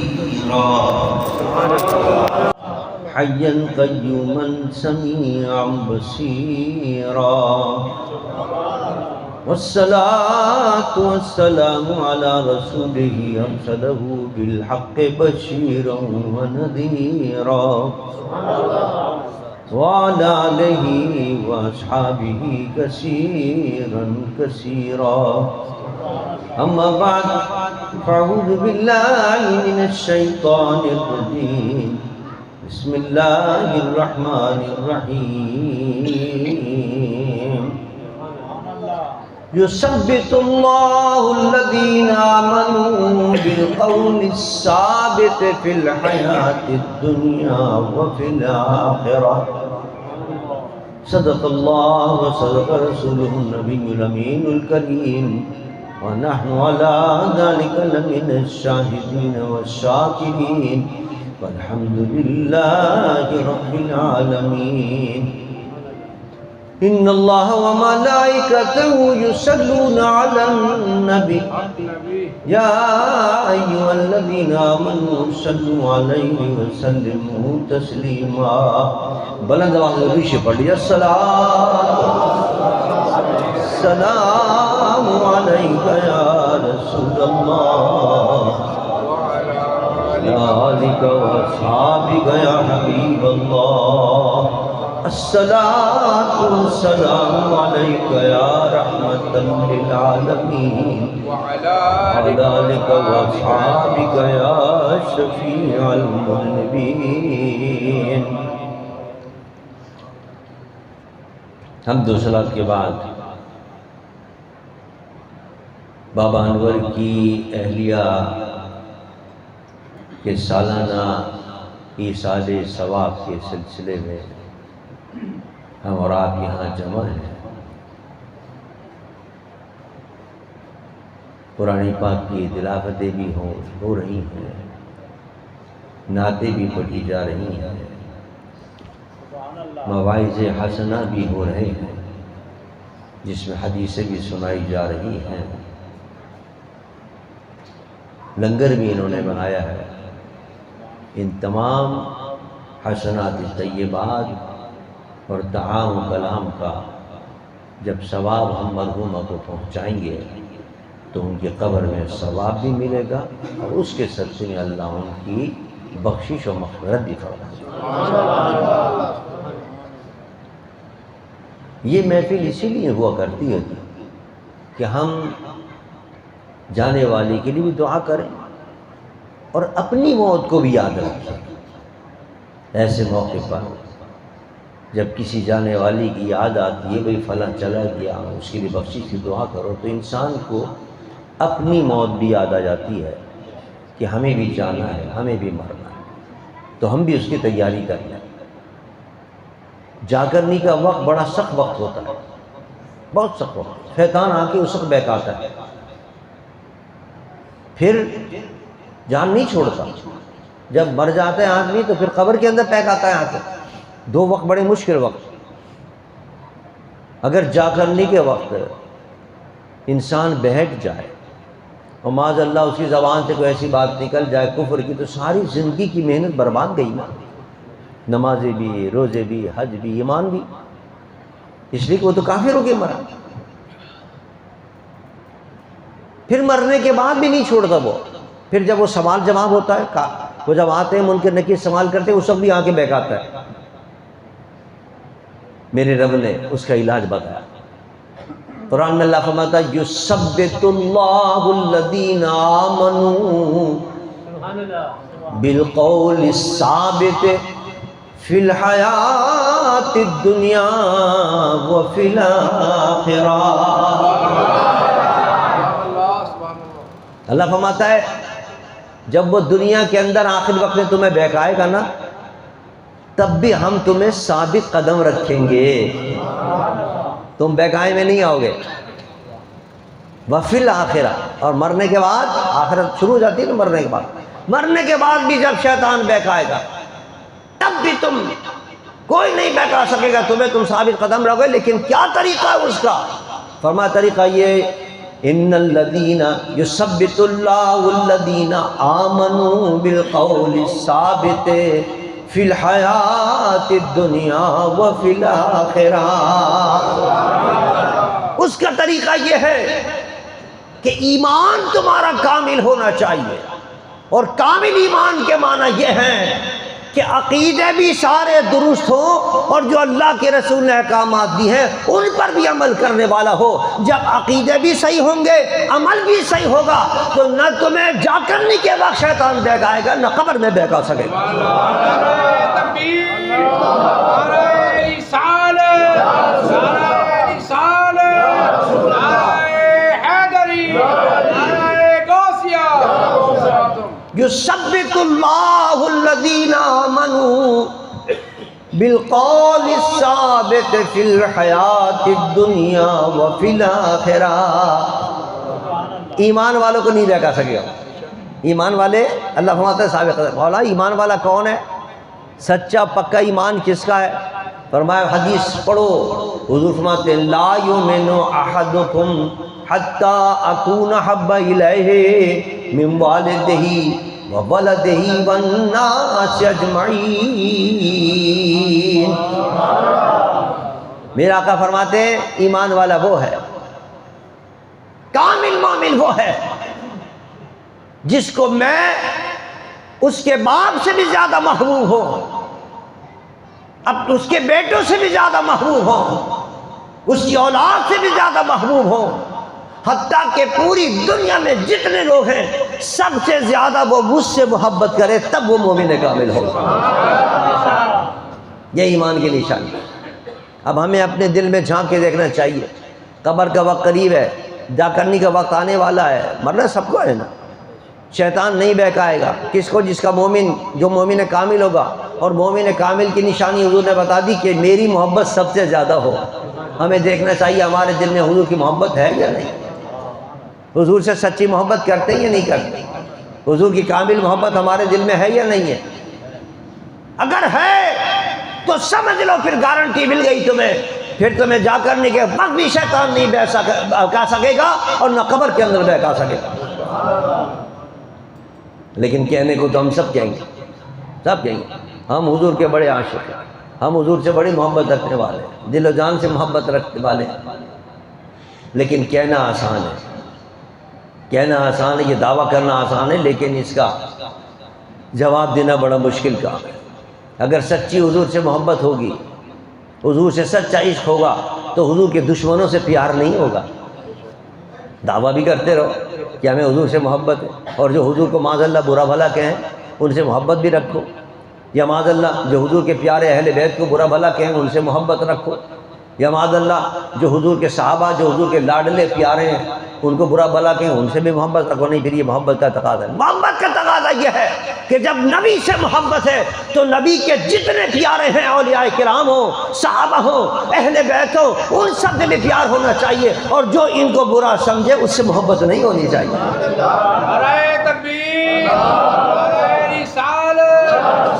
كثيرا حيا قيوما سميعا بصيرا والصلاة والسلام على رسوله أرسله بالحق بشيرا ونذيرا وعلى آله وأصحابه كثيرا كثيرا أما بعد فأعوذ بالله من الشيطان الرجيم بسم الله الرحمن الرحيم يثبت الله الذين آمنوا بالقول الثابت في الحياة الدنيا وفي الآخرة صدق الله وصدق رسوله النبي الأمين الكريم ونحن على ذلك لمن الشاهدين والشاكرين والحمد لله رب العالمين إن الله وملائكته يصلون على النبي يا أيها الذين آمنوا صلوا عليه وسلموا تسليما بلند آواز میں پیچھے پڑھیے السلام علیک یا رسول اللہ آلک واصحابک یا حبیب اللہ الصلاة والسلام علیک یا رحمة للعالمین وعلى آلک واصحابک یا شفیع المذنبین. حمد و صلوات کے بعد بابا انور کی اہلیہ کے سالانہ ایصال ثواب کے سلسلے میں ہم اور آپ یہاں جمع ہیں. قرآن پاک کی تلاوتیں بھی ہو رہی ہیں، نعتیں بھی پڑھی جا رہی ہیں، مواعظ حسنہ بھی ہو رہے ہیں جس میں حدیثیں بھی سنائی جا رہی ہیں، لنگر بھی انہوں نے بنایا ہے. ان تمام حسنات طیبات اور طعام و کلام کا جب ثواب ہم مرحومہ کو پہنچائیں گے تو ان کے قبر میں ثواب بھی ملے گا اور اس کے سلسلے میں اللہ ان کی بخشش و مغفرت بھی فرمائے گا. یہ محفل اسی لیے ہوا کرتی ہے کہ ہم جانے والے کے لیے بھی دعا کریں اور اپنی موت کو بھی یاد رکھیں. ایسے موقع پر جب کسی جانے والی کی یاد آتی ہے بھئی فلاں چلا گیا، اس کے لیے بخشش کی دعا کرو، تو انسان کو اپنی موت بھی یاد آ جاتی ہے کہ ہمیں بھی جانا ہے، ہمیں بھی مرنا ہے، تو ہم بھی اس کی تیاری کر لیں. جا کرنے کا وقت بڑا سخت وقت ہوتا ہے، بہت سخت وقت. شیطان آ کے اس وقت بہکاتا ہے، پھر جان نہیں چھوڑتا. جب مر جاتا ہے آدمی تو پھر قبر کے اندر بہکاتا ہے آ کے. دو وقت بڑے مشکل وقت. اگر جا کرنے کے وقت انسان بہک جائے اور معاذ اللہ اس کی زبان سے کوئی ایسی بات نکل جائے کفر کی، تو ساری زندگی کی محنت برباد گئی نا. نمازیں بھی، روزے بھی، حج بھی، ایمان بھی، اس لیے کہ وہ تو کافر ہو کے مرا. پھر مرنے کے بعد بھی نہیں چھوڑتا وہ. پھر جب وہ سوال جواب ہوتا ہے، وہ جب آتے ہیں منکر نکیر سوال کرتے ہیں، اس وقت بھی آ کے بہکاتا ہے. میرے رب نے اس کا علاج بتایا. قرآن میں اللہ فرماتا ہے یثبت اللہ الذین آمنوا بالقول الثابت فی الحیاۃ الدنیا وفی الآخرہ. اللہ فرماتا ہے جب وہ دنیا کے اندر آخر وقت میں تمہیں بہکائے گا نا، تب بھی ہم تمہیں ثابت قدم رکھیں گے، تم بہکائے میں نہیں آؤ گے. وفی الآخرہ، اور مرنے کے بعد، آخرت شروع ہو جاتی ہے نا مرنے کے بعد، مرنے کے بعد بھی جب شیطان بہکائے گا تب بھی تم، کوئی نہیں بہکا سکے گا تمہیں، تم ثابت قدم رہو گے. لیکن کیا طریقہ ہے اس کا؟ فرمایا طریقہ یہ ان الذین یثبت اللہ الذین آمنوا بالقول الثابت فی الحیات الدنیا وفی الآخرہ۔ اس کا طریقہ یہ ہے کہ ایمان تمہارا کامل ہونا چاہیے، اور کامل ایمان کے معنی یہ ہیں کہ عقیدے بھی سارے درست ہوں، اور جو اللہ کے رسول نے احکامات دی ہیں ان پر بھی عمل کرنے والا ہو۔ جب عقیدے بھی صحیح ہوں گے، عمل بھی صحیح ہوگا، تو نہ تمہیں جا کرنے کے وقت شیطان بہکائے گا، نہ قبر میں بہکا سکے گا۔ یثبت اللہ الذین آمنوا بالقول الثابت فی الحیات الدنیا وفی الآخرہ۔ ایمان والوں کو نہیں بہکا سکے گا۔ ایمان والے، اللہ فرماتا ہے ثابت مولا، ایمان والا کون ہے؟ سچا پکا ایمان کس کا ہے؟ فرمایا حدیث پڑھو، حضور فرماتے ہیں لا یؤمن احدکم حتی اکون احب الیہ من والدہ وولدہ والناس اجمعین۔ میرا آقا فرماتے ہیں ایمان والا وہ ہے، کامل مومن وہ ہے جس کو میں اس کے باپ سے بھی زیادہ محبوب ہوں، اب اس کے بیٹوں سے بھی زیادہ محبوب ہوں، اس کی اولاد سے بھی زیادہ محبوب ہوں، حتیٰ کہ پوری دنیا میں جتنے لوگ ہیں سب سے زیادہ وہ مجھ سے محبت کرے، تب وہ مومن کامل ہوگا۔ یہ ایمان کی نشانی۔ اب ہمیں اپنے دل میں جھانک کے دیکھنا چاہیے، قبر کا وقت قریب ہے، جا کرنے کا وقت آنے والا ہے، مرنا سب کو ہے نا۔ شیطان نہیں بہکائے گا کس کو؟ جس کا مومن، جو مومن کامل ہوگا۔ اور مومن کامل کی نشانی حضور نے بتا دی کہ میری محبت سب سے زیادہ ہو۔ ہمیں دیکھنا چاہیے ہمارے دل میں حضور کی محبت ہے یا نہیں، حضور سے سچی محبت کرتے ہیں یا نہیں کرتے، حضور کی کامل محبت ہمارے دل میں ہے یا نہیں ہے۔ اگر ہے تو سمجھ لو پھر گارنٹی مل گئی تمہیں، پھر تمہیں جا کرنے کے وقت بھی شیطان نہیں بہکا سکے گا، اور نہ قبر کے اندر بہکا سکے گا۔ لیکن کہنے کو تو ہم سب کہیں گے، سب کہیں گے ہم حضور کے بڑے عاشق ہیں، ہم حضور سے بڑی محبت رکھنے والے ہیں، دل و جان سے محبت رکھنے والے ہیں۔ لیکن کہنا آسان ہے، کہنا آسان ہے، یہ دعویٰ کرنا آسان ہے، لیکن اس کا جواب دینا بڑا مشکل کام ہے۔ اگر سچی حضور سے محبت ہوگی، حضور سے سچا عشق ہوگا، تو حضور کے دشمنوں سے پیار نہیں ہوگا۔ دعویٰ بھی کرتے رہو کہ ہمیں حضور سے محبت ہے، اور جو حضور کو معاذ اللہ برا بھلا کہیں ان سے محبت بھی رکھو، یا معاذ اللہ جو حضور کے پیارے اہل بیت کو برا بھلا کہیں ان سے محبت رکھو، یا معاذ اللہ جو حضور کے صحابہ، جو حضور کے لاڈلے پیارے ہیں ان کو برا بھلا کہیں ان سے بھی محبت رکھو۔ نہیں، پھر یہ محبت کا تقاضا ہے۔ محبت کا تقاضا یہ ہے کہ جب نبی سے محبت ہے تو نبی کے جتنے پیارے ہیں، اولیاء کرام ہوں، صحابہ ہوں، اہل بیت ہوں، ان سب سے بھی پیار ہونا چاہیے، اور جو ان کو برا سمجھے اس سے محبت نہیں ہونی چاہیے۔ نعرہ تکبیر، نعرہ رسالت،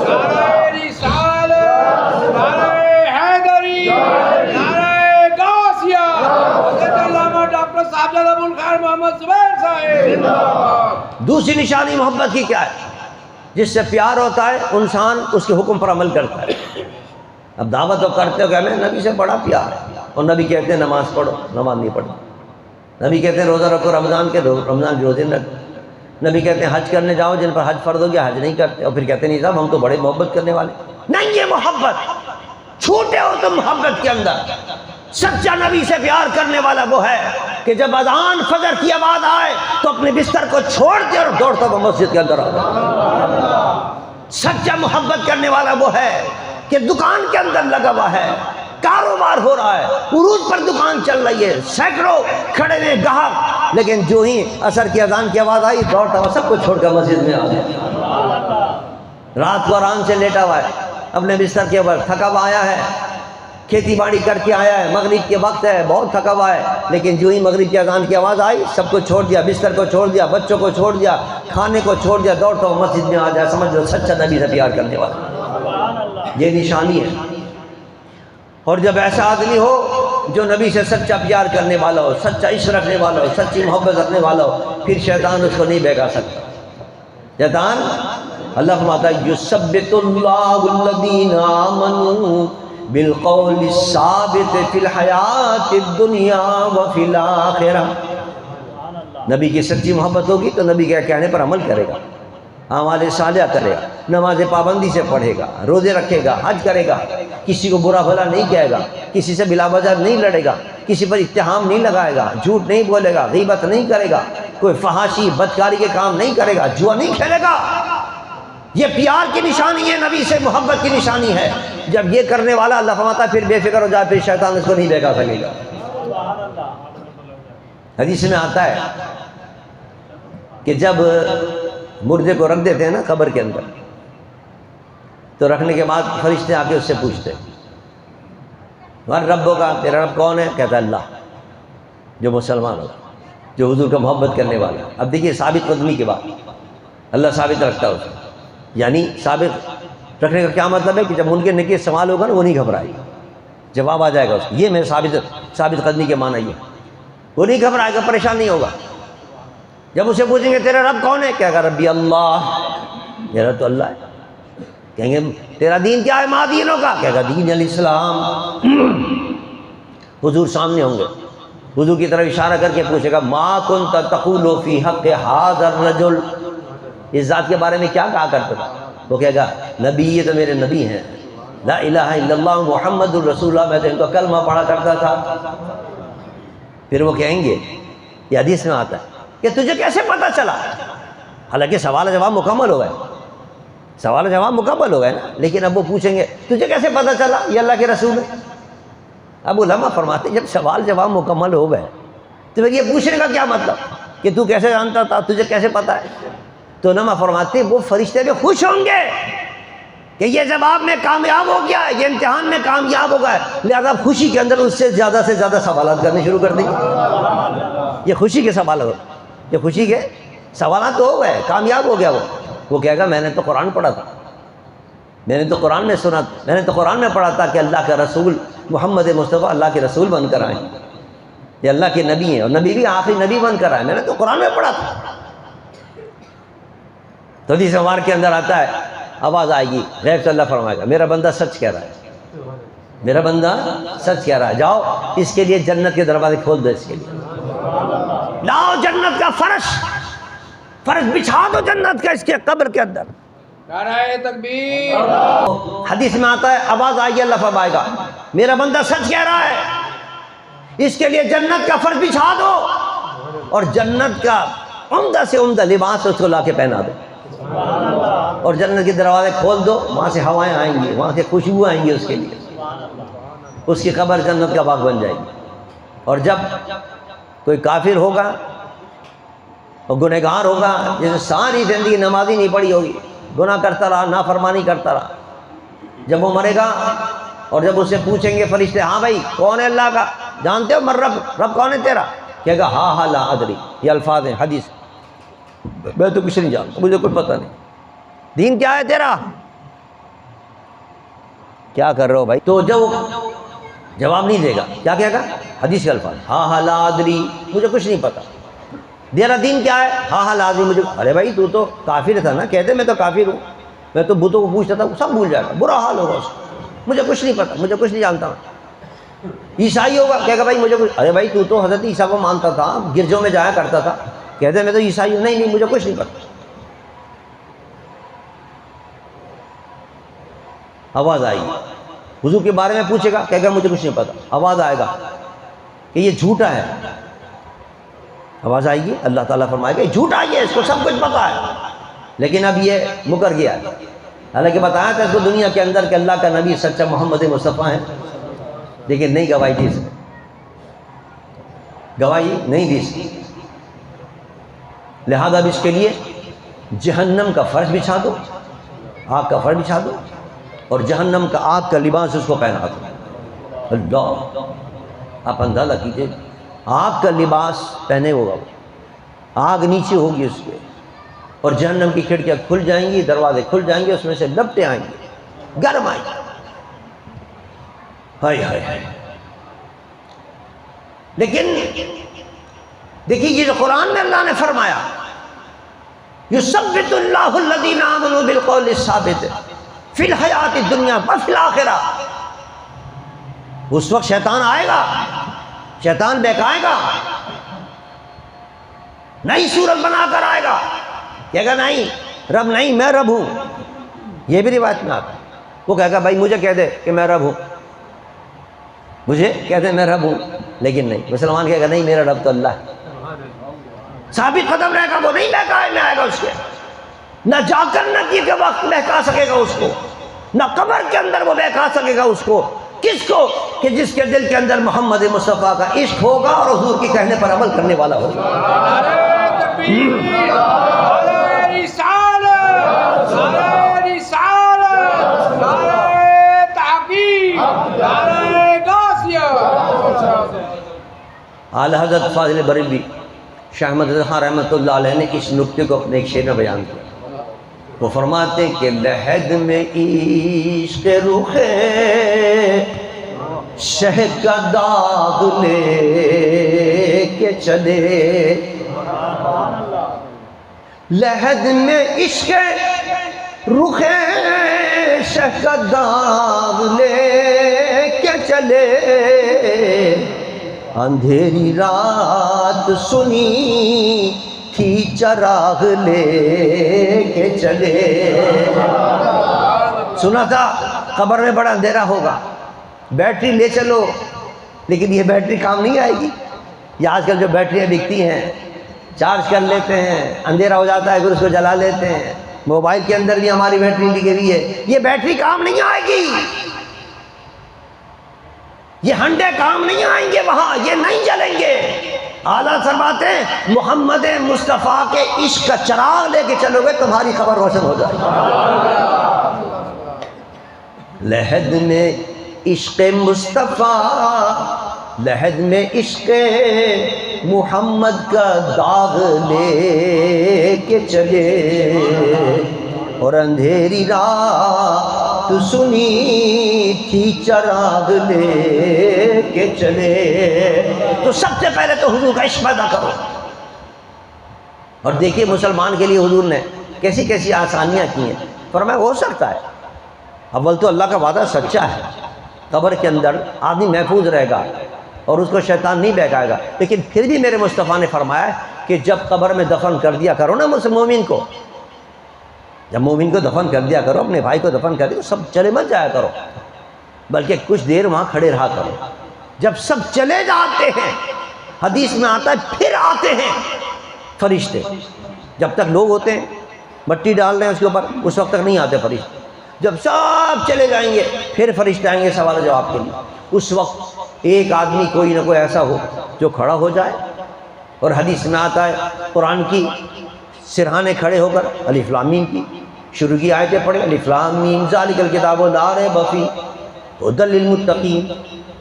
نعرہ رسالت، نعرہ حیدری، نعرہ غوثیہ، حضرت علامہ ڈاکٹر صاحبزادہ ابوالخیر محمد زبیر صاحب۔ دوسری نشانی محبت کی کیا ہے؟ جس سے پیار ہوتا ہے انسان اس کے حکم پر عمل کرتا ہے۔ اب دعوت تو کرتے ہو کہ ہمیں نبی سے بڑا پیار ہے، اور نبی کہتے ہیں نماز پڑھو، نماز نہیں پڑھو۔ نبی کہتے ہیں روزہ رکھو، رمضان کے رمضان کے روزے رکھو۔ نبی کہتے ہیں حج کرنے جاؤ، جن پر حج فرض ہو گیا حج نہیں کرتے، اور پھر کہتے ہیں نہیں صاحب ہم تو بڑے محبت کرنے والے۔ نہیں، یہ محبت چھوٹے ہو تم محبت کے اندر۔ سچا نبی سے پیار کرنے والا وہ ہے کہ جب اذان فجر کی آواز آئے تو اپنے بستر کو چھوڑ دے اور دوڑتا ہوا مسجد کے اندر آ جائے۔ سچا محبت کرنے والا وہ ہے کہ دکان کے اندر لگا ہوا ہے، کاروبار ہو رہا ہے، عروج پر دکان چل رہی ہے، سینکڑوں کھڑے ہوئے گاہک، لیکن جو ہی عصر کی اذان کی آواز آئی دوڑتا ہوا سب کو چھوڑ کر مسجد میں آ گیا۔ رات کو آرام سے لیٹا ہوا ہے اپنے بستر کے اوپر، تھکا ہوا آیا ہے، کھیتی باڑی کر کے آیا ہے، مغرب کے وقت ہے، بہت تھکا ہوا ہے، لیکن جو ہی مغرب کی اذان کی آواز آئی سب کو چھوڑ دیا، بستر کو چھوڑ دیا، بچوں کو چھوڑ دیا، کھانے کو چھوڑ دیا، دوڑتا ہوا مسجد میں آ جائے، سمجھ لو سچا نبی سے پیار کرنے والا۔ یہ نشانی ہے۔ اور جب ایسا آدمی ہو جو نبی سے سچا پیار کرنے والا ہو، سچا عشق رکھنے والا ہو، سچی محبت رکھنے والا ہو، پھر شیطان اس کو نہیں بہکا سکتا۔ شیطان، اللہ فرماتا ہے یثبت اللہ الذین آمنوا بالقول الثابت فی الحیات الدنیا وفی الآخرہ۔ نبی کی سچی محبت ہوگی تو نبی کے کہنے پر عمل کرے گا، اعمال صالحہ کرے گا، نماز پابندی سے پڑھے گا، روزے رکھے گا، حج کرے گا، کسی کو برا بھلا نہیں کہے گا، کسی سے بلا وجہ نہیں لڑے گا، کسی پر اتہام نہیں لگائے گا، جھوٹ نہیں بولے گا، غیبت نہیں کرے گا، کوئی فحاشی بدکاری کے کام نہیں کرے گا، جوا نہیں کھیلے گا۔ یہ پیار کی نشانی ہے، نبی سے محبت کی نشانی ہے۔ جب یہ کرنے والا اللہ فرماتا ہے پھر بے فکر ہو جائے، پھر شیطان اس کو نہیں بہکا سکے گا۔ حدیث میں آتا ہے کہ جب مردے کو رکھ دیتے ہیں نا قبر کے اندر، تو رکھنے کے بعد فرشتے آ کے اس سے پوچھتے ربوں کا، تیرا رب کون ہے؟ کہتا ہے اللہ، جو مسلمان ہوگا، جو حضور کا محبت کرنے والا ہے۔ اب دیکھیے ثابت قدمی کے بعد اللہ ثابت رکھتا ہے اسے، یعنی ثابت رکھنے کا کیا مطلب ہے کہ جب ان کے نکے سوال ہوگا نا وہ نہیں گھبرائے گا، جواب آ جائے گا اس کو۔ یہ میں ثابت قدمی کے معنی یہ، وہ نہیں گھبرائے گا، پریشان نہیں ہوگا۔ جب اسے پوچھیں گے تیرا رب کون ہے؟ کہے گا ربی اللہ، میرا تو اللہ ہے۔ کہیں گے تیرا دین کیا ہے؟ ماں دینوں کا، کہے گا دین الاسلام۔ حضور سامنے ہوں گے، حضور کی طرف اشارہ کر کے پوچھے گا ما کنت تقول فی حق ھذا الرجل، اس ذات کے بارے میں کیا کہا کرتا تھا؟ وہ کہے گا نبی، یہ تو میرے نبی ہیں، لا الہ الا اللہ محمد الرسول اللہ، میں تو ان کا کلمہ پڑھا کرتا تھا۔ پھر وہ کہیں گے، یہ حدیث میں آتا ہے کہ تجھے کیسے پتہ چلا؟ حالانکہ سوال جواب مکمل ہو گئے، سوال جواب مکمل ہو گئے نا، لیکن اب وہ پوچھیں گے تجھے کیسے پتہ چلا یہ اللہ کے رسول ہے؟ اب علماء فرماتے ہیں جب سوال جواب مکمل ہو گئے تو پھر یہ پوچھنے کا کیا مطلب کہ تو کیسے جانتا تھا، تجھے کیسے پتہ ہے؟ تو علماء فرماتے ہیں وہ فرشتے بھی خوش ہوں گے کہ یہ جواب میں کامیاب ہو گیا، یہ امتحان میں کامیاب ہو گیا، لہذا خوشی کے اندر اس سے زیادہ سوالات کرنے شروع کر دیں گے۔ یہ خوشی کے سوالات، یہ خوشی کے سوالات تو ہو گئے، کامیاب ہو گیا وہ کہے گا میں نے تو قرآن پڑھا تھا، میں نے تو قرآن میں سنا، میں نے تو قرآن میں پڑھا تھا کہ اللہ کا رسول محمد مصطفیٰ اللہ کے رسول بن کر آئے، یہ اللہ کے نبی ہیں، اور نبی بھی آخری نبی بن کر آئے، میں نے تو قرآن میں پڑھا تھا۔ تو حدیث مبارک کے اندر آتا ہے آواز آئے گی، غیب سے اللہ فرمائے گا میرا بندہ سچ کہہ رہا ہے، میرا بندہ سچ کہہ رہا ہے، جاؤ اس کے لیے جنت کے دروازے کھول دو، اس کے لیے لاؤ جنت کا فرش بچھا دو جنت کا اس کے قبر کے اندر۔ نعرہ تکبیر۔ حدیث میں آتا ہے آواز آئے گی، اللہ فرمائے گا میرا بندہ سچ کہہ رہا ہے، اس کے لیے جنت کا فرش بچھا دو اور جنت کا عمدہ سے عمدہ لباس اس کو لا کے پہنا دو، اور جنت کے دروازے کھول دو، وہاں سے ہوائیں آئیں گی، وہاں سے خوشبو آئیں گی اس کے لیے، اس کی قبر جنت کا باغ بن جائے گی۔ اور جب کوئی کافر ہوگا اور گنہگار ہوگا، جیسے ساری زندگی نمازی نہیں پڑھی ہوگی، گناہ کرتا رہا، نافرمانی کرتا رہا، جب وہ مرے گا اور جب اس سے پوچھیں گے فرشتے ہاں بھائی کون ہے اللہ کا، جانتے ہو رب کون ہے تیرا؟ کہے گا ہاں لا ادری، یہ الفاظ ہیں حدیث، میں تو کچھ نہیں جانتا، مجھے کوئی پتہ نہیں، دین کیا ہے تیرا، کیا کر رہے ہو بھائی؟ تو جو جواب نہیں دے گا کیا کہے گا؟ حدیث کے الفاظ ہاں لا ادری، مجھے کچھ نہیں پتا، تیرا دین کیا ہے؟ ہاں لا ادری، مجھے، ارے بھائی تو کافر تھا نا، کہتے میں تو کافر ہوں، میں تو بتوں کو پوچھتا تھا، سب بھول جائے گا، برا حال ہوگا اس کو، مجھے کچھ نہیں پتا، مجھے کچھ نہیں جانتا ہوں۔ عیسائی ہوگا، کہے گا بھائی مجھے کچھ، ارے بھائی تو حضرت عیسیٰ کو مانتا تھا، گرجوں میں جایا کرتا تھا، کہتے میں تو عیسائی ہوں، نہیں مجھے کچھ نہیں پتا۔ آواز آئے گی، حضور کے بارے میں پوچھے گا، کہے گا مجھے کچھ نہیں پتا، آواز آئے گا کہ یہ جھوٹا ہے، آواز آئے گی، اللہ تعالیٰ فرمائے گا یہ جھوٹا ہے، اس کو سب کچھ پتا ہے، لیکن اب یہ مکر گیا ہے، حالانکہ بتایا تھا اس کو دنیا کے اندر کہ اللہ کا نبی سچا محمد مصطفیٰ ہے، لیکن نہیں گواہی دی، گواہی نہیں دی، لہذا اب اس کے لیے جہنم کا فرش بچھا دو، آگ کا فرش بچھا دو، اور جہنم کا آگ کا لباس اس کو پہنا دو۔ اللہ، آپ اندازہ کیجئے، آگ کا لباس پہنے ہوگا وہ، آگ نیچے ہوگی اس کے، اور جہنم کی کھڑکیاں کھل جائیں گی، دروازے کھل جائیں گے، اس میں سے لپٹیں آئیں گی، گرم آئیں گی، ہائے ہائے ہائے، لیکن دیکھیے یہ جو قرآن میں اللہ نے فرمایا یثبت اللہ الذین آمنوا بالقول الثابت فی الحیات الدنیا وفی الآخرہ، اس وقت شیطان آئے گا، شیطان بہکائے گا، نئی صورت بنا کر آئے گا، کہے گا نہیں رب نہیں میں رب ہوں، یہ بھی روایت میں آتا ہے، وہ کہے گا بھائی مجھے کہہ دے کہ میں رب ہوں، مجھے کہہ دے میں رب ہوں، لیکن نہیں، مسلمان کہے گا نہیں میرا رب تو اللہ ہے، ثابت قدم رہے گا، وہ نہیں بہکائے میں آئے گا اس کے، نہ جا کر نہ کے وقت بہکا سکے گا اس کو، نہ قبر کے اندر وہ بہکا سکے گا اس کو، کس کو؟ کہ جس کے دل کے اندر محمد مصطفیٰ کا عشق ہوگا اور حضور کے کہنے پر عمل کرنے والا ہوگا۔ نعرہ تکبیر، نعرہ رسالت، نعرہ رسالت، نعرہ تحقیق، نعرہ غازیہ۔ اعلیٰ حضرت فاضل بریلوی شاہ احمد رضا خان رحمۃ اللہ علیہ نے اس نکتے کو اپنے ایک شعر میں بیان کیا۔ وہ فرماتے کہ لحد میں عشق رخ شہ کا داغ لے کے چلے، لحد میں عشق رخ شہ کا داغ لے کے چلے، اندھیری رات سنی تھی چراغ لے کے چلے۔ سنا تھا قبر میں بڑا اندھیرا ہوگا، بیٹری لے چلو، لیکن یہ بیٹری کام نہیں آئے گی۔ یہ آج کل جو بیٹریاں بکتی ہیں چارج کر لیتے ہیں، اندھیرا ہو جاتا ہے پھر اس کو جلا لیتے ہیں، موبائل کے اندر بھی ہماری بیٹری لگی ہوئی ہے، یہ بیٹری کام نہیں آئے گی، یہ ہنڈے کام نہیں آئیں گے وہاں، یہ نہیں جلیں گے۔ اعلیٰ فرماتے ہیں محمد مصطفیٰ کے عشق کا چراغ لے کے چلو گے تمہاری خبر روشن ہو جائے گی۔ لحد میں عشق مصطفیٰ، لحد میں عشق محمد کا داغ لے کے چلے، اور اندھیری رات سنی تھی چراغ لے کے چلے۔ تو سب سے پہلے تو حضور کا عشق پیدا کرو، اور دیکھیے مسلمان کے لیے حضور نے کیسی کیسی آسانیاں کی ہیں۔ فرمایا ہو سکتا ہے اول تو اللہ کا وعدہ سچا ہے، قبر کے اندر آدمی محفوظ رہے گا اور اس کو شیطان نہیں بہکائے گا، لیکن پھر بھی میرے مصطفیٰ نے فرمایا کہ جب قبر میں دفن کر دیا کرو نا مومن کو، جب مومن کو دفن کر دیا کرو، اپنے بھائی کو دفن کر دیا، سب چلے مت جایا کرو، بلکہ کچھ دیر وہاں کھڑے رہا کرو۔ جب سب چلے جاتے ہیں، حدیث میں آتا ہے پھر آتے ہیں فرشتے، جب تک لوگ ہوتے ہیں مٹی ڈال رہے ہیں اس کے اوپر، اس وقت تک نہیں آتے فرشتے، جب سب چلے جائیں گے پھر فرشتے آئیں گے سوال و جواب کے لیے۔ اس وقت ایک آدمی کوئی نہ کوئی ایسا ہو جو کھڑا ہو جائے، اور حدیث میں آتا ہے قرآن کی سرہانے کھڑے ہو کر الف لام میم کی شروع کی آیتیں پڑھیں، الف لام میم ذالک الکتاب لا ریب فیہ ھدی للمتقین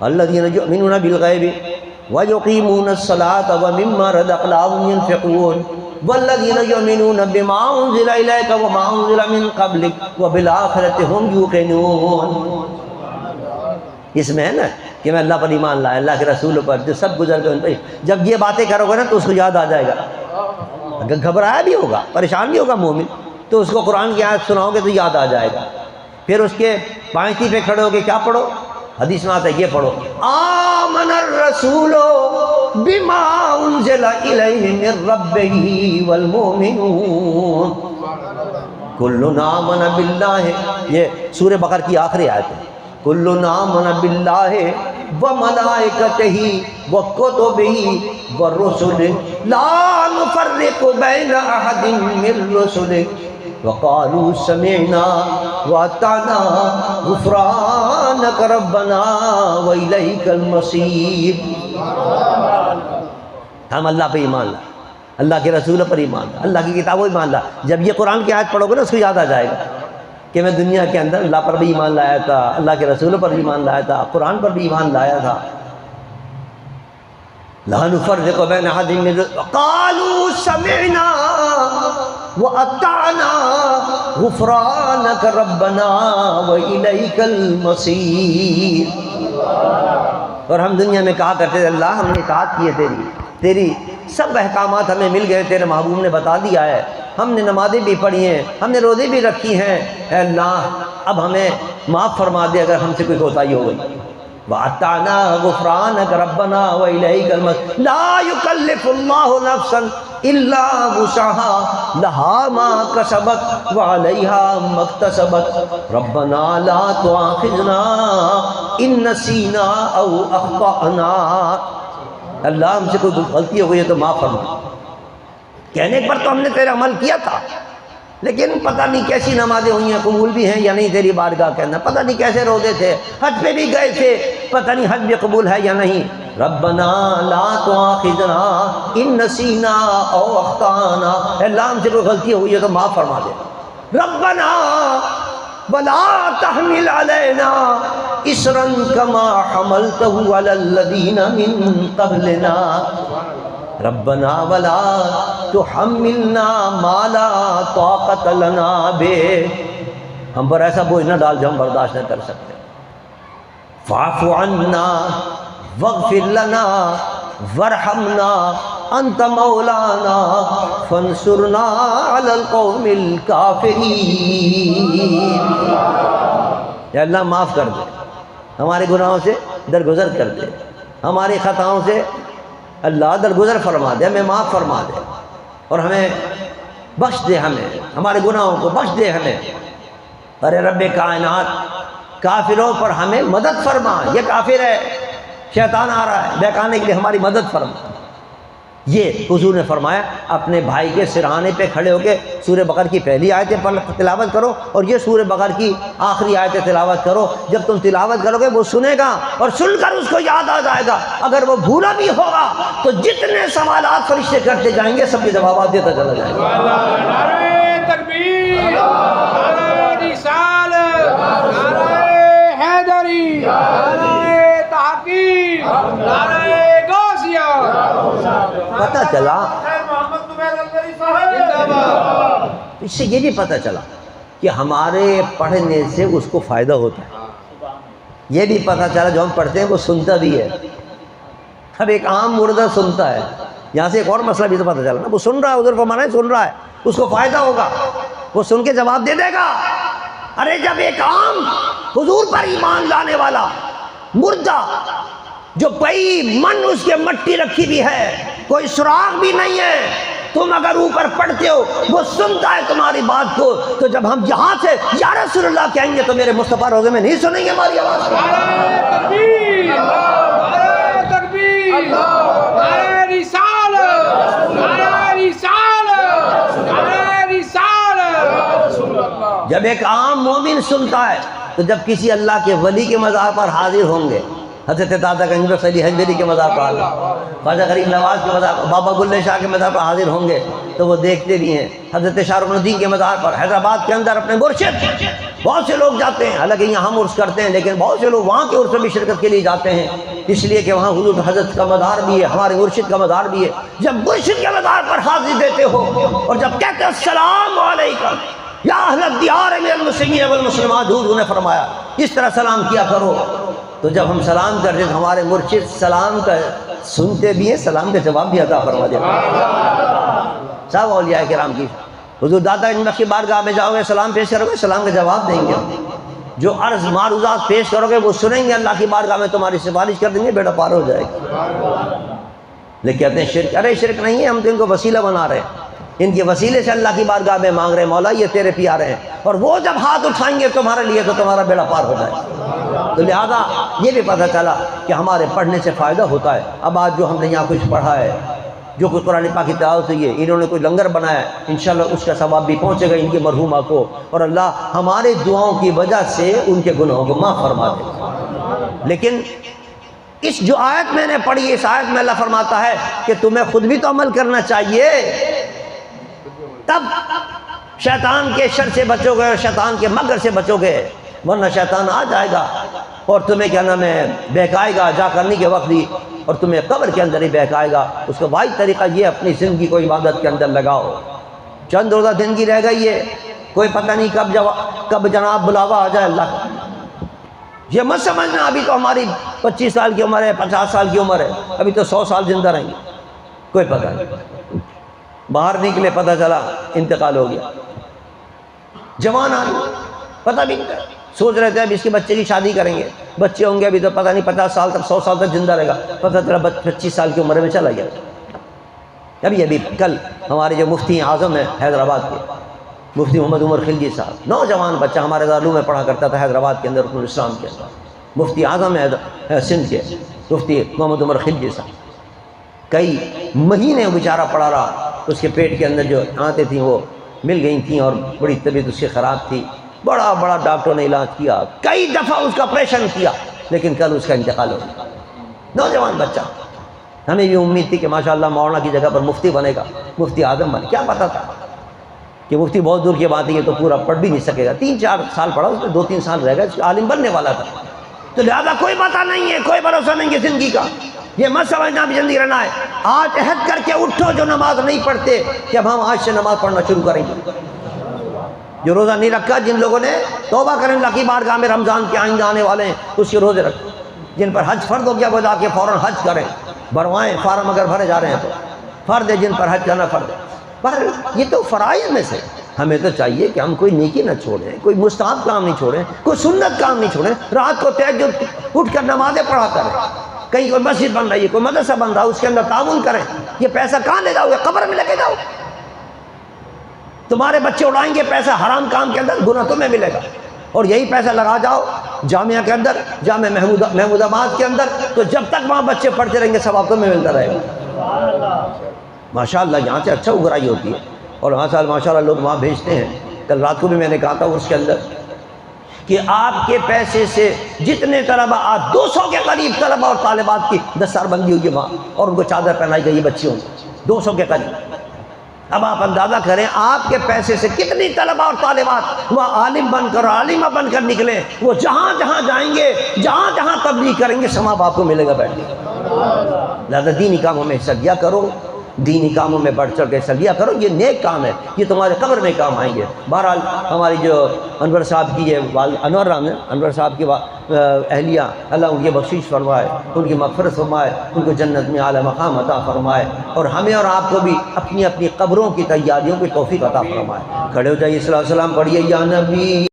الذین یؤمنون بالغیب ویقیمون الصلاة ومما رزقناہم ینفقون والذین یؤمنون بما انزل الیک وما انزل من قبلک وبالآخرۃ ھم یوقنون۔ اس میں ہے نا کہ میں اللہ پر ایمان لایا، اللہ کے رسول پر، جو سب گزر گئے ان پر، جب یہ باتیں کرو گے نا تو اس کو یاد آ جائے گا۔ اگر گھبرایا بھی ہوگا، پریشان بھی ہوگا مومن، تو اس کو قرآن کی آیت سناؤ گے تو یاد آ جائے گا۔ پھر اس کے پانچتی پہ کھڑے ہو کے کیا پڑھو؟ حدیث میں آتا ہے یہ پڑھو، آمن الرسول بما انزل الیہ من ربہ والمؤمنون کل آمن باللہ، یہ سورہ بقرہ کی آخری آیت ہے، کل آمن باللہ وملائکتہ وکتبہ ورسلہ لا نفرق بین احد من رسلہ وقالوا سمعنا واطعنا غفرانک ربنا والیک المصیر۔ ہم اللہ پہ ایمان لائے، اللہ کے رسول پر ایمان لائے، اللہ کی کتابوں ایمان لائے۔ جب یہ قرآن کی آیت پڑھو گے نا اس کو یاد آ جائے گا کہ میں دنیا کے اندر اللہ پر بھی ایمان لایا تھا، اللہ کے رسول پر بھی ایمان لایا تھا، قرآن پر بھی ایمان لایا تھا۔ لا نفرق بین احد من قالوا سمعنا واطعنا غفرانک ربنا والیک المصیر۔ اور ہم دنیا میں کہا کرتے تھے اللہ ہم نے اطاعت کی ہے تیری سب احکامات ہمیں مل گئے، تیرے محبوب نے بتا دیا ہے، ہم نے نمازیں بھی پڑھی ہیں، ہم نے روزے بھی رکھی ہیں، اے اللہ اب ہمیں معاف فرما دے اگر ہم سے کوئی کوتاہی ہو گئی۔ وَأَطَعْنَا غُفْرَانَكَ رَبَّنَا وَإِلَيْكَ الْمَصِيرُ لَا يُكَلِّفُ اللَّهُ نَفْسًا إِلَّا وُسْعَهَا لَهَا مَا كَسَبَتْ وَعَلَيْهَا مَا اكْتَسَبَتْ رَبَّنَا لَا تُؤَاخِذْنَا إِن نَّسِينَا أَوْ أَخْطَأْنَا۔ اللہ ہم سے کوئی غلطی ہو گئی ہے تو معاف فرما۔ کہنے پر تو ہم نے تیرا عمل کیا تھا، لیکن پتہ نہیں کیسی نمازیں ہوئی ہیں، قبول بھی ہیں یا نہیں تیری بارگاہ کے اندر، پتہ نہیں کیسے روزے تھے، حج پہ بھی گئے تھے، پتہ نہیں حج بھی قبول ہے یا نہیں۔ ربنا لا تؤاخذنا ان نسینا او اخطانا، اللہ ہم سے کوئی غلطی ہوئی ہے تو معاف فرما دے۔ ربنا ولا تحمل علينا اسرا كما حملته على الذين من قبلنا ربنا ولا تحملنا ما لا طاقة لنا به، ہم پر ایسا بوجھ نہ ڈال جو ہم برداشت نہ کر سکتے۔ فاعف عنا واغفر لنا وارحمنا انت مولانا فانصرنا على القوم الكافرین۔ یا اللہ معاف کر دے، ہمارے گناہوں سے درگزر کر دے، ہماری خطاؤں سے اللہ درگزر فرما دے، ہمیں معاف فرما دے اور ہمیں بخش دے، ہمارے گناہوں کو بخش دے ہمیں۔ ارے رب کائنات کافروں پر ہمیں مدد فرما، یہ کافر ہے، شیطان آ رہا ہے بہکانے کے لیے، ہماری مدد فرما۔ یہ حضور نے فرمایا اپنے بھائی کے سرہانے پہ کھڑے ہو کے سورہ بقرہ کی پہلی آیتیں تلاوت کرو اور یہ سورہ بقرہ کی آخری آیتیں تلاوت کرو۔ جب تم تلاوت کرو گے وہ سنے گا اور سن کر اس کو یاد آ جائے گا، اگر وہ بھولا بھی ہوگا تو جتنے سوالات فرشتے کرتے جائیں گے سب کے جوابات دیتا چلا جائے گا۔ نعرہ تکبیر، نعرہ رسالت، نعرہ حیدری، نعرہ تحقیق، نعرہ غوثیہ۔ پتہ چلا اس سے یہ بھی پتہ چلا کہ ہمارے پڑھنے سے اس کو فائدہ ہوتا ہے۔ یہ بھی پتہ چلا جو ہم پڑھتے ہیں وہ سنتا بھی ہے۔ اب ایک عام مردہ سنتا ہے، یہاں سے ایک اور مسئلہ بھی تو پتہ چلا نا، وہ سن رہا ہے، ادھر فرمانا ہے سن رہا ہے، اس کو فائدہ ہوگا، وہ سن کے جواب دے دے گا۔ ارے جب ایک عام حضور پر ایمان لانے والا مردہ جو کئی من اس کے مٹی رکھی بھی ہے، کوئی سراغ بھی نہیں ہے، تم اگر اوپر پڑھتے ہو وہ سنتا ہے تمہاری بات کو، تو جب ہم یہاں سے یا رسول اللہ کہیں گے تو میرے مصطفیٰ روزے میں نہیں سنیں گے ہماری آواز۔ نعرہ تکبیر، نعرہ تکبیر، نعرہ رسالت، نعرہ رسالت، نعرہ رسالت۔ جب ایک عام مومن سنتا ہے تو جب کسی اللہ کے ولی کے مزار پر حاضر ہوں گے، حضرت دادا گنج صلی حنبلی کے مزار پر، خواجہ غریب نواز کے مزار پر، بابا گلے شاہ کے مزار پر حاضر ہوں گے تو وہ دیکھتے بھی ہیں۔ حضرت شاہ رکن الدین کے مزار پر حیدرآباد کے اندر اپنے مرشد، بہت سے لوگ جاتے ہیں، حالانکہ یہاں ہم عرس کرتے ہیں لیکن بہت سے لوگ وہاں کے عرس میں بھی شرکت کے لیے جاتے ہیں، اس لیے کہ وہاں حضور حضرت کا مزار بھی ہے، ہمارے مرشد کا مزار بھی ہے۔ جب مرشد کے مزار پر حاضر دیتے ہو اور جب کہتے ہیں السلام علیکم یا اہل الدیار من المسلمین والمسلمات، حضور نے فرمایا اس طرح سلام کیا کرو، تو جب ہم سلام کرتے تو ہمارے مرشد سلام کا سنتے بھی ہیں، سلام کا جواب بھی عطا فرما دیتے ہیں۔ سب اولیاء کرام کی حضور داتا گنج بخش کی بارگاہ میں جاؤ گے، سلام پیش کرو گے، سلام کا جواب دیں گے، جو عرض معروضات پیش کرو گے وہ سنیں گے، اللہ کی بارگاہ میں تمہاری سفارش کر دیں گے، بیڑا پار ہو جائے گا۔ لیکن کہتے ہیں شرک، ارے شرک نہیں ہے، ہم تو ان کو وسیلہ بنا رہے ہیں، ان کے وسیلے سے اللہ کی بارگاہ میں مانگ رہے ہیں، مولا یہ تیرے پیارے ہیں، اور وہ جب ہاتھ اٹھائیں گے تمہارے لیے تو تمہارا بیڑا پار ہو جائے گا۔ تو لہذا یہ بھی پتہ چلا کہ ہمارے پڑھنے سے فائدہ ہوتا ہے۔ اب آج جو ہم نے یہاں کچھ پڑھا ہے، جو کچھ قرآن پاک کی تلاوت ہوئی ہے، انہوں نے کوئی لنگر بنایا ہے، انشاءاللہ اس کا ثواب بھی پہنچے گا ان کی مرحومہ کو، اور اللہ ہمارے دعاؤں کی وجہ سے ان کے گناہوں کو معاف فرما دے گا۔ لیکن اس جو آیت میں نے پڑھی، اس آیت میں اللہ فرماتا ہے کہ تمہیں خود بھی تو عمل کرنا چاہیے، تب شیطان کے شر سے بچو گے اور شیطان کے مکر سے بچو گے، ورنہ شیطان آ جائے گا اور تمہیں کیا نام ہے بہکائے گا، جا کرنے کے وقت بھی، اور تمہیں قبر کے اندر ہی بہکائے گا۔ اس کا واحد طریقہ یہ اپنی زندگی کو عبادت کے اندر لگاؤ۔ چند روزہ زندگی رہ گئی ہے، کوئی پتہ نہیں کب جناب بلاوا آ جائے اللہ کا۔ یہ مت سمجھنا ابھی تو ہماری 25 سال کی عمر ہے، 50 سال کی عمر ہے، ابھی تو 100 سال زندہ رہیں گے، کوئی پتہ نہیں۔ باہر نکلے پتہ چلا انتقال ہو گیا۔ جوان آدمی پتہ بھی نہیں، سوچ رہے تھے اب اس کے بچے کی شادی کریں گے، بچے ہوں گے، ابھی تو پتہ نہیں 50 سال تک 100 سال تک زندہ رہے گا، پتہ چلا 25 سال کی عمر میں چلا گیا۔ ابھی کل ہمارے جو مفتی اعظم ہیں حیدرآباد کے، مفتی محمد عمر خلجی صاحب، نوجوان بچہ ہمارے دارالعلوم میں پڑھا کرتا تھا حیدرآباد کے اندر، رکن الاسلام کے اندر، مفتی اعظم ہے سندھ کے، مفتی محمد عمر خلجی صاحب، کئی مہینے بیچارہ پڑا رہا، اس کے پیٹ کے اندر جو آنتیں تھیں وہ مل گئی تھیں اور بڑی طبیعت اس کی خراب تھی، بڑا بڑا ڈاکٹروں نے علاج کیا، کئی دفعہ اس کا آپریشن کیا، لیکن کل اس کا انتقال ہو گیا۔ نوجوان بچہ، ہمیں بھی امید تھی کہ ماشاءاللہ مولانا کی جگہ پر مفتی بنے گا، مفتی اعظم بنے، کیا پتہ تھا کہ مفتی بہت دور کی بات ہے، یہ تو پورا پڑھ بھی نہیں سکے گا، 3-4 سال پڑھا، اس میں 2-3 سال رہ گئے، عالم بننے والا تھا، تو لہذا کوئی پتہ نہیں ہے، کوئی بھروسہ نہیں ہے زندگی کا، یہ مت سمجھنا بھی زندگی رہنا ہے۔ آج عہد کر کے اٹھو جو نماز نہیں پڑھتے کہ اب ہم آج سے نماز پڑھنا شروع کریں گے۔ جو روزہ نہیں رکھا، جن لوگوں نے توبہ کریں اللہ کی بارگاہ میں، رمضان کے آئندہ آنے والے ہیں، اس کے روزے رکھو۔ جن پر حج فرض ہو گیا وہ جا کے فوراً حج کریں، بھروائیں فارم اگر بھرے جا رہے ہیں تو، فرض ہے جن پر حج کرنا فرض ہے۔ پر یہ تو فرائض میں سے، ہمیں تو چاہیے کہ ہم کوئی نیکی نہ چھوڑیں، کوئی مستحب کام نہیں چھوڑیں، کوئی سنت کام نہیں چھوڑیں، رات کو تہجد اٹھ کر نمازیں پڑھا کریں، کہیں کوئی مسجد بن رہی ہے، کوئی مدرسہ بن رہا ہے، اس کے اندر تعاون کریں۔ یہ پیسہ کہاں لے جاؤ گے؟ قبر میں لے کے جاؤ۔ تمہارے بچے اڑائیں گے پیسہ حرام کام کے اندر، گناہ تمہیں ملے گا، اور یہی پیسہ لگا جاؤ جامعہ کے اندر، جامعہ محمود آباد کے اندر، تو جب تک وہاں بچے پڑھتے رہیں گے ثواب تمہیں ملتا رہے گا۔ ماشاءاللہ یہاں سے اچھا اگرائی ہوتی ہے، اور ماشاءاللہ لوگ وہاں بھیجتے ہیں۔ کل رات کو بھی میں نے کہا تھا اس کے اندر کہ آپ کے پیسے سے جتنے طلبہ، آج 200 کے قریب طلبہ اور طالبات کی دستار بندی ہوئی ہے وہاں، اور ان کو چادر پہنائی گئی ہے بچیوں کو، 200 کے قریب۔ اب آپ اندازہ کریں آپ کے پیسے سے کتنی طلبہ اور طالبات وہ عالم بن کر، عالمہ بن کر نکلیں، وہ جہاں جہاں جائیں گے، جہاں جہاں تبلیغ کریں گے، ثواب آپ کو ملے گا بیٹھ کے۔ لہٰذا دینی کاموں میں حصہ لیا کرو، دینی کاموں میں بڑھ چڑھ کے حصہ لیا کرو، یہ نیک کام ہے، یہ تمہارے قبر میں کام آئیں گے۔ بہرحال ہماری جو انور صاحب کی یہ انور رام ہے، انور صاحب کی اہلیہ، اللہ ان کی بخشش فرمائے، ان کی مغفرت فرمائے، ان کو جنت میں اعلیٰ مقام عطا فرمائے، اور ہمیں اور آپ کو بھی اپنی اپنی قبروں کی تیاریوں کی توفیق عطا فرمائے۔ کھڑے ہو جائیے، صلی اللہ علیہ وسلم پڑھیے، یا نبی